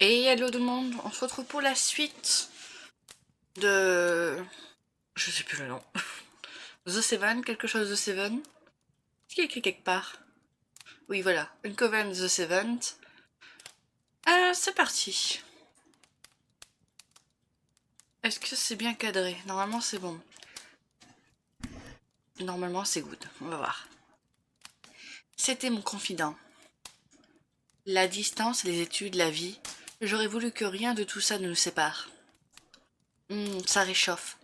Et hello tout le monde, on se retrouve pour la suite de... Je sais plus le nom. The Seven, quelque chose de Seven. Est-ce qu'il est écrit quelque part? Oui, voilà. Uncoven The Seventh. C'est parti. Est-ce que c'est bien cadré? Normalement, c'est bon. Normalement, c'est good. On va voir. C'était mon confident. La distance, les études, la vie. J'aurais voulu que rien de tout ça ne nous sépare. Ça réchauffe.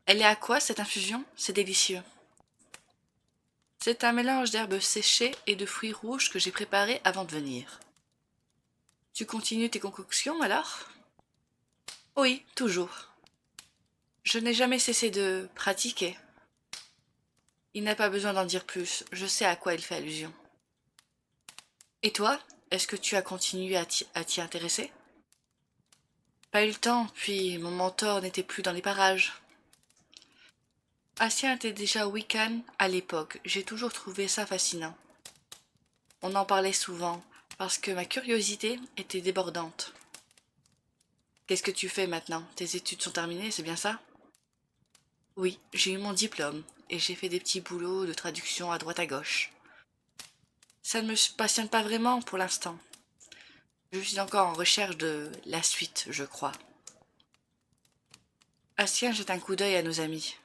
Elle est à quoi cette infusion? C'est délicieux. C'est un mélange d'herbes séchées et de fruits rouges que j'ai préparé avant de venir. Tu continues tes concoctions alors? Oui, toujours. Je n'ai jamais cessé de pratiquer. Il n'a pas besoin d'en dire plus, je sais à quoi il fait allusion. Et toi, est-ce que tu as continué à t'y intéresser? Pas eu le temps, puis mon mentor n'était plus dans les parages. Asien était déjà Wiccan à l'époque, j'ai toujours trouvé ça fascinant. On en parlait souvent, parce que ma curiosité était débordante. Qu'est-ce que tu fais maintenant? Tes études sont terminées, c'est bien ça? Oui, j'ai eu mon diplôme, et j'ai fait des petits boulots de traduction à droite à gauche. Ça ne me passionne pas vraiment pour l'instant. Je suis encore en recherche de la suite, je crois. Asien jette un coup d'œil à nos amis.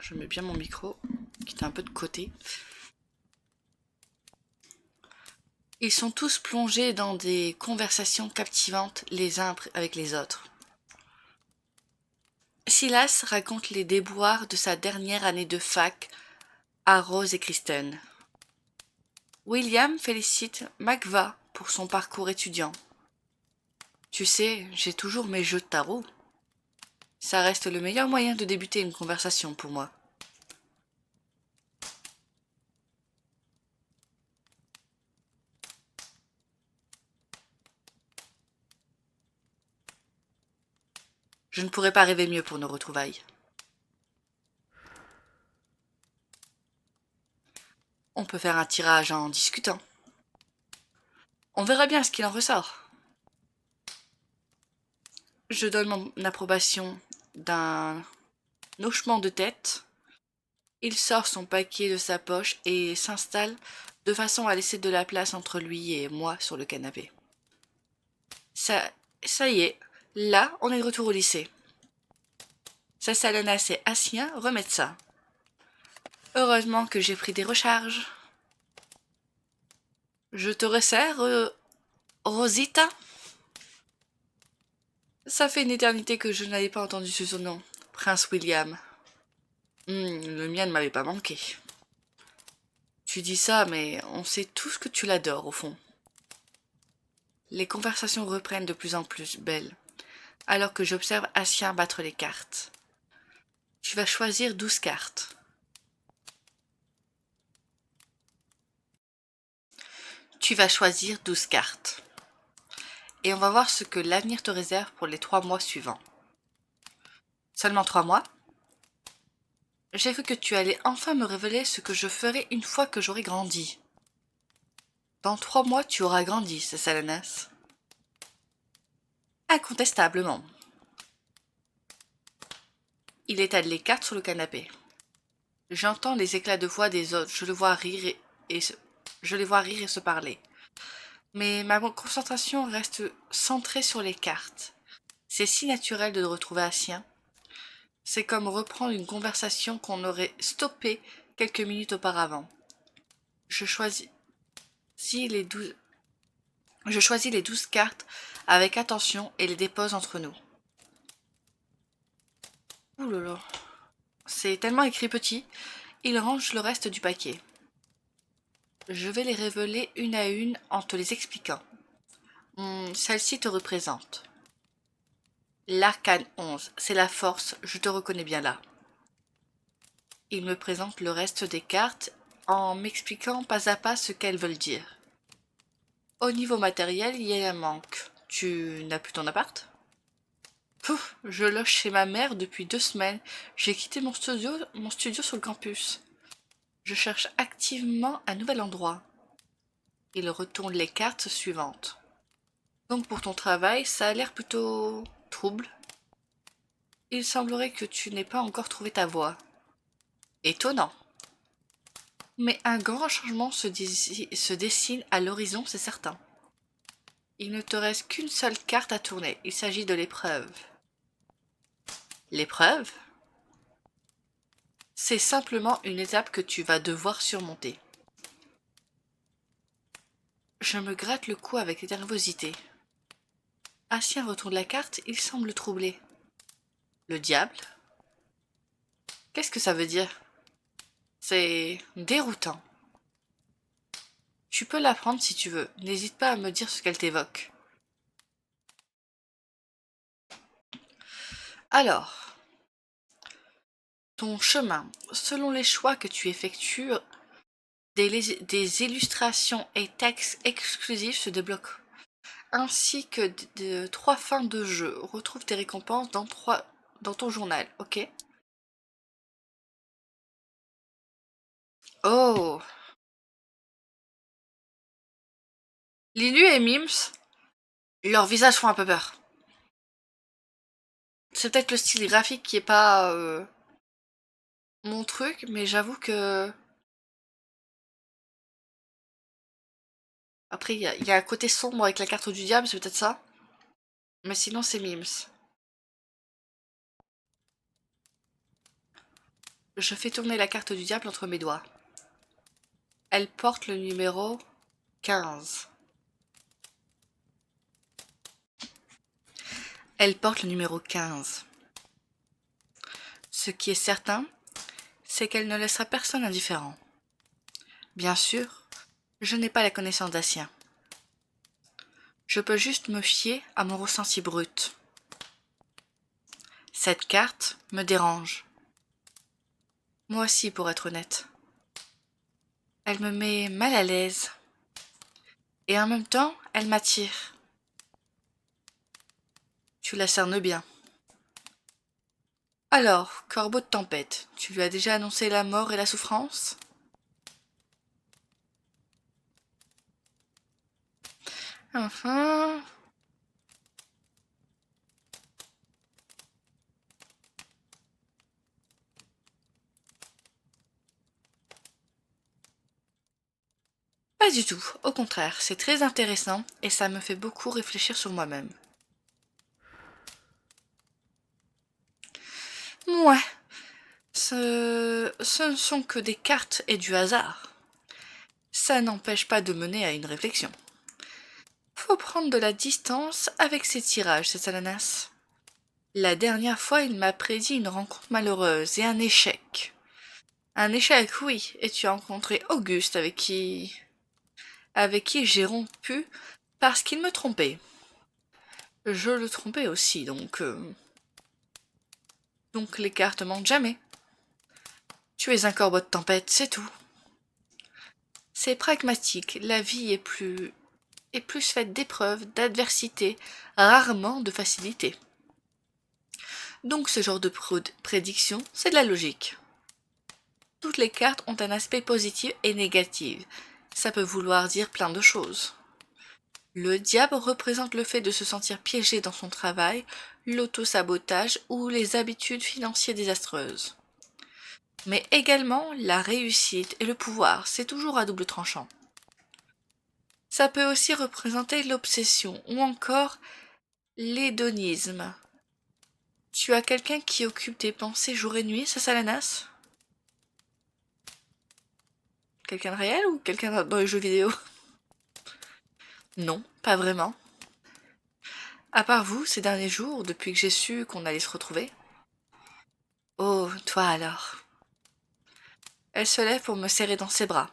Je mets bien mon micro, qui est un peu de côté. Ils sont tous plongés dans des conversations captivantes les uns avec les autres. Silas raconte les déboires de sa dernière année de fac à Rose et Kristen. William félicite McVa pour son parcours étudiant. Tu sais, j'ai toujours mes jeux de tarot. Ça reste le meilleur moyen de débuter une conversation pour moi. Je ne pourrais pas rêver mieux pour nos retrouvailles. On peut faire un tirage en discutant. On verra bien ce qu'il en ressort. Je donne mon approbation d'un hochement de tête. Il sort son paquet de sa poche et s'installe de façon à laisser de la place entre lui et moi sur le canapé. Ça y est, là, on est de retour au lycée. Sa Salonas et Asien remettent ça. Heureusement que j'ai pris des recharges. Je te resserre, Rosita? Ça fait une éternité que je n'avais pas entendu ce nom. Prince William. Le mien ne m'avait pas manqué. Tu dis ça, mais on sait tous que tu l'adores, au fond. Les conversations reprennent de plus en plus belles, alors que j'observe Asien battre les cartes. Tu vas choisir 12 cartes. Tu vas choisir 12 cartes. Et on va voir ce que l'avenir te réserve pour les 3 mois suivants. Seulement 3 mois? J'ai cru que tu allais enfin me révéler ce que je ferai une fois que j'aurai grandi. Dans 3 mois, tu auras grandi, c'est Salonas. Incontestablement. Il étale les cartes sur le canapé. J'entends les éclats de voix des autres, je les vois rire et se parler. Mais ma concentration reste centrée sur les cartes. C'est si naturel de retrouver Asien. C'est comme reprendre une conversation qu'on aurait stoppée quelques minutes auparavant. Je choisis les 12 cartes avec attention et les dépose entre nous. Ouh là là. C'est tellement écrit petit, il range le reste du paquet. Je vais les révéler une à une en te les expliquant. Celle-ci te représente. L'arcane 11, c'est la force, je te reconnais bien là. Il me présente le reste des cartes en m'expliquant pas à pas ce qu'elles veulent dire. Au niveau matériel, il y a un manque. Tu n'as plus ton appart? Pouf, je loge chez ma mère depuis 2 semaines. J'ai quitté mon studio sur le campus. Je cherche activement un nouvel endroit. Il retourne les cartes suivantes. Donc pour ton travail, ça a l'air plutôt trouble. Il semblerait que tu n'aies pas encore trouvé ta voie. Étonnant. Mais un grand changement se dessine à l'horizon, c'est certain. Il ne te reste qu'une seule carte à tourner. Il s'agit de l'épreuve. L'épreuve, c'est simplement une étape que tu vas devoir surmonter. Je me gratte le cou avec nervosité. Assis à un retour de la carte, il semble troublé. Le diable? Qu'est-ce que ça veut dire? C'est déroutant. Tu peux l'apprendre si tu veux. N'hésite pas à me dire ce qu'elle t'évoque. Alors, ton chemin, selon les choix que tu effectues, des illustrations et textes exclusifs se débloquent, ainsi que de 3 fins de jeu. Retrouve tes récompenses dans ton journal, ok? Oh! Lulu et Mims, leurs visages font un peu peur. C'est peut-être le style graphique qui est pas mon truc, mais j'avoue que... Après, il y a un côté sombre avec la carte du diable, c'est peut-être ça. Mais sinon, c'est Mims. Je fais tourner la carte du diable entre mes doigts. Elle porte le numéro 15. Elle porte le numéro 15. Ce qui est certain, c'est qu'elle ne laissera personne indifférent. Bien sûr, je n'ai pas la connaissance d'Assien. Je peux juste me fier à mon ressenti brut. Cette carte me dérange. Moi aussi, pour être honnête. Elle me met mal à l'aise. Et en même temps, elle m'attire. Tu la cernes bien. Alors, corbeau de tempête, tu lui as déjà annoncé la mort et la souffrance? Enfin... Pas du tout, au contraire, c'est très intéressant et ça me fait beaucoup réfléchir sur moi-même. Ouais, ce ne sont que des cartes et du hasard. Ça n'empêche pas de mener à une réflexion. Faut prendre de la distance avec ces tirages, cette Salanas. La dernière fois, il m'a prédit une rencontre malheureuse et un échec. Un échec, oui, et tu as rencontré Auguste avec qui j'ai rompu parce qu'il me trompait. Je le trompais aussi, donc les cartes mentent jamais. Tu es un corbeau de tempête, c'est tout. C'est pragmatique, la vie est plus faite d'épreuves, d'adversité, rarement de facilité. Donc ce genre de prédiction, c'est de la logique. Toutes les cartes ont un aspect positif et négatif. Ça peut vouloir dire plein de choses. Le diable représente le fait de se sentir piégé dans son travail, l'auto-sabotage ou les habitudes financières désastreuses. Mais également la réussite et le pouvoir, c'est toujours à double tranchant. Ça peut aussi représenter l'obsession ou encore l'hédonisme. Tu as quelqu'un qui occupe tes pensées jour et nuit, ça Salanas? Quelqu'un de réel ou quelqu'un dans les jeux vidéo? Non, pas vraiment. À part vous, ces derniers jours, depuis que j'ai su qu'on allait se retrouver. Oh, toi alors. Elle se lève pour me serrer dans ses bras.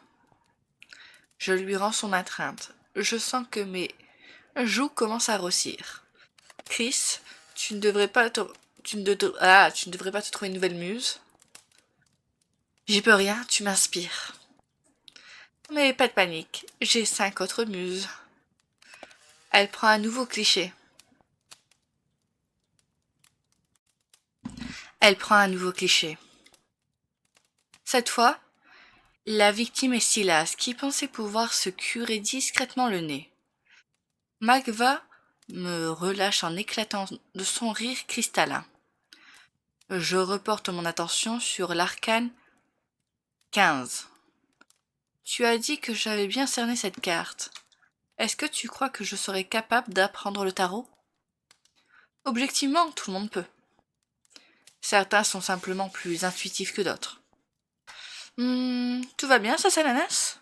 Je lui rends son étreinte. Je sens que mes joues commencent à grossir. Chris, tu ne devrais pas te... tu ne devrais pas te trouver une nouvelle muse. J'y peux rien, tu m'inspires. Mais pas de panique, j'ai 5 autres muses. Elle prend un nouveau cliché. Elle prend un nouveau cliché. Cette fois, la victime est Silas, qui pensait pouvoir se curer discrètement le nez. Magva me relâche en éclatant de son rire cristallin. Je reporte mon attention sur l'arcane 15. Tu as dit que j'avais bien cerné cette carte. Est-ce que tu crois que je serais capable d'apprendre le tarot? Objectivement, tout le monde peut. Certains sont simplement plus intuitifs que d'autres. Tout va bien, ça, l'ananas?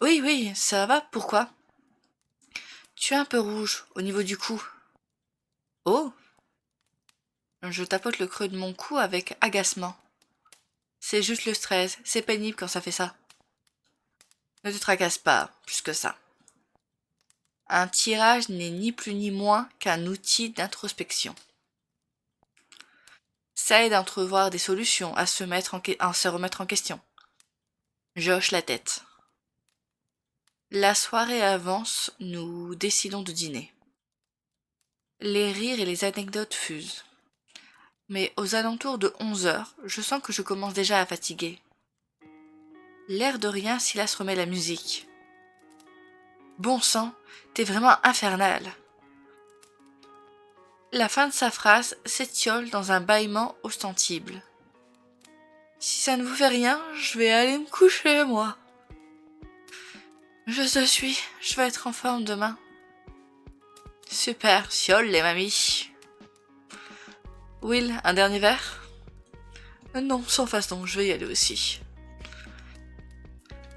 Oui, oui, ça va, pourquoi? Tu es un peu rouge, au niveau du cou. Oh! Je tapote le creux de mon cou avec agacement. C'est juste le stress, c'est pénible quand ça fait ça. Ne te tracasse pas, plus que ça. Un tirage n'est ni plus ni moins qu'un outil d'introspection. Ça aide à entrevoir des solutions, à se remettre en question. Je hoche la tête. La soirée avance, nous décidons de dîner. Les rires et les anecdotes fusent. Mais aux alentours de 11 heures, je sens que je commence déjà à fatiguer. L'air de rien, Silas remet la musique. Bon sang, t'es vraiment infernal. La fin de sa phrase s'étiole dans un bâillement ostensible. Si ça ne vous fait rien, je vais aller me coucher, moi. Je te suis, je vais être en forme demain. Super, fiole les mamies. Will, un dernier verre? Non, sans façon, je vais y aller aussi.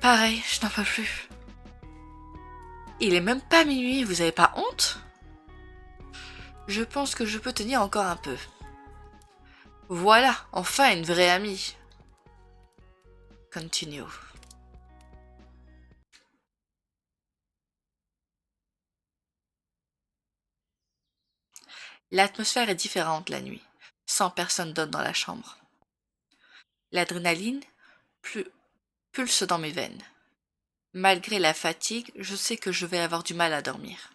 Pareil, je n'en peux plus. Il est même pas minuit, vous avez pas honte? Je pense que je peux tenir encore un peu. Voilà, enfin une vraie amie. Continue. L'atmosphère est différente la nuit, sans personne d'autre dans la chambre. L'adrénaline pulse dans mes veines. Malgré la fatigue, je sais que je vais avoir du mal à dormir.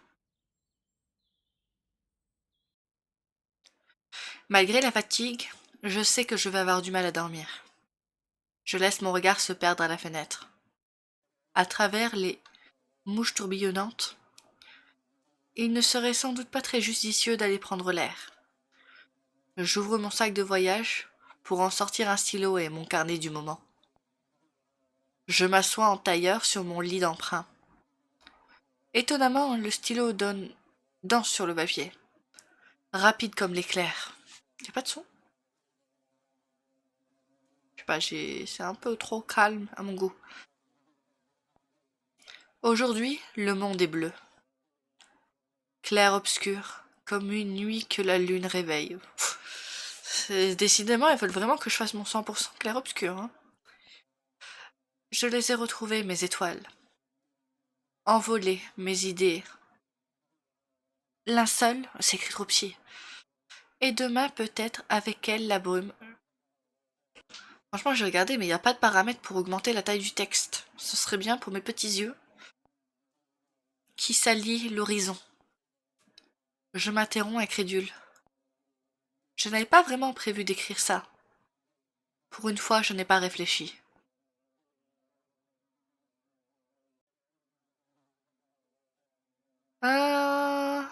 Malgré la fatigue, je sais que je vais avoir du mal à dormir. Je laisse mon regard se perdre à la fenêtre. À travers les mouches tourbillonnantes, il ne serait sans doute pas très judicieux d'aller prendre l'air. J'ouvre mon sac de voyage pour en sortir un stylo et mon carnet du moment. Je m'assois en tailleur sur mon lit d'emprunt. Étonnamment, le stylo danse sur le papier, rapide comme l'éclair. Y a pas de son? Je sais pas, c'est un peu trop calme à mon goût. Aujourd'hui, le monde est bleu. Clair-obscur, comme une nuit que la lune réveille. Décidément, ils veulent vraiment que je fasse mon 100% clair-obscur. Hein. Je les ai retrouvées, mes étoiles. Envolées, mes idées. Linceul, s'écrit Troupsier. Et demain, peut-être, avec elle, la brume. Franchement, j'ai regardé, mais il n'y a pas de paramètre pour augmenter la taille du texte. Ce serait bien pour mes petits yeux. Qui s'allient l'horizon. Je m'interromps incrédule. Je n'avais pas vraiment prévu d'écrire ça. Pour une fois, je n'ai pas réfléchi. Euh...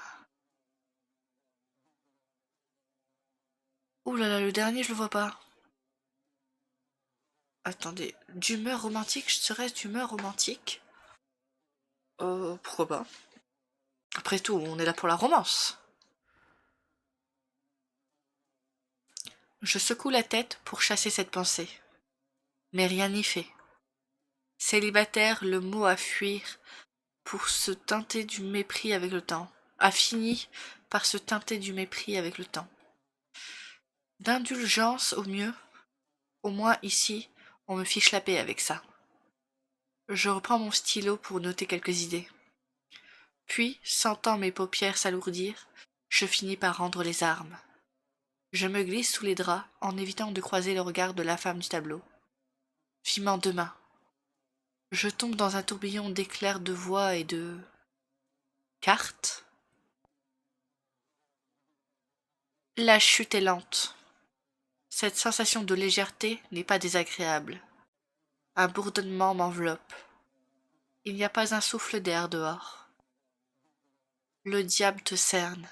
Ouh là là, le dernier, je le vois pas. Attendez, d'humeur romantique, serais-je d'humeur romantique? Pourquoi pas? Après tout, on est là pour la romance. Je secoue la tête pour chasser cette pensée. Mais rien n'y fait. Célibataire, le mot à fuir pour se teinter du mépris avec le temps. A fini par se teinter du mépris avec le temps. D'indulgence au mieux, au moins ici, on me fiche la paix avec ça. Je reprends mon stylo pour noter quelques idées. Puis, sentant mes paupières s'alourdir, je finis par rendre les armes. Je me glisse sous les draps en évitant de croiser le regard de la femme du tableau. Vivement demain. Je tombe dans un tourbillon d'éclairs de voix et de... cartes. La chute est lente. Cette sensation de légèreté n'est pas désagréable. Un bourdonnement m'enveloppe. Il n'y a pas un souffle d'air dehors. Le diable te cerne.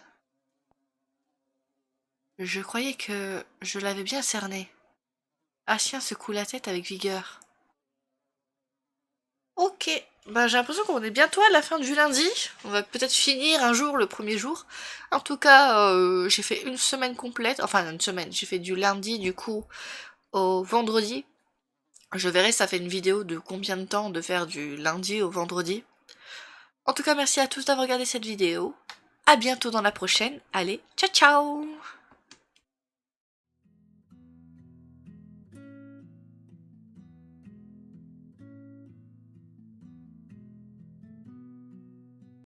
Je croyais que je l'avais bien cerné. Asien secoue la tête avec vigueur. Ok, bah j'ai l'impression qu'on est bientôt à la fin du lundi. On va peut-être finir un jour, le premier jour. En tout cas, j'ai fait une semaine complète. Enfin, une semaine. J'ai fait du lundi, du coup, au vendredi. Je verrai, ça fait une vidéo de combien de temps de faire du lundi au vendredi. En tout cas, merci à tous d'avoir regardé cette vidéo. À bientôt dans la prochaine. Allez, ciao ciao!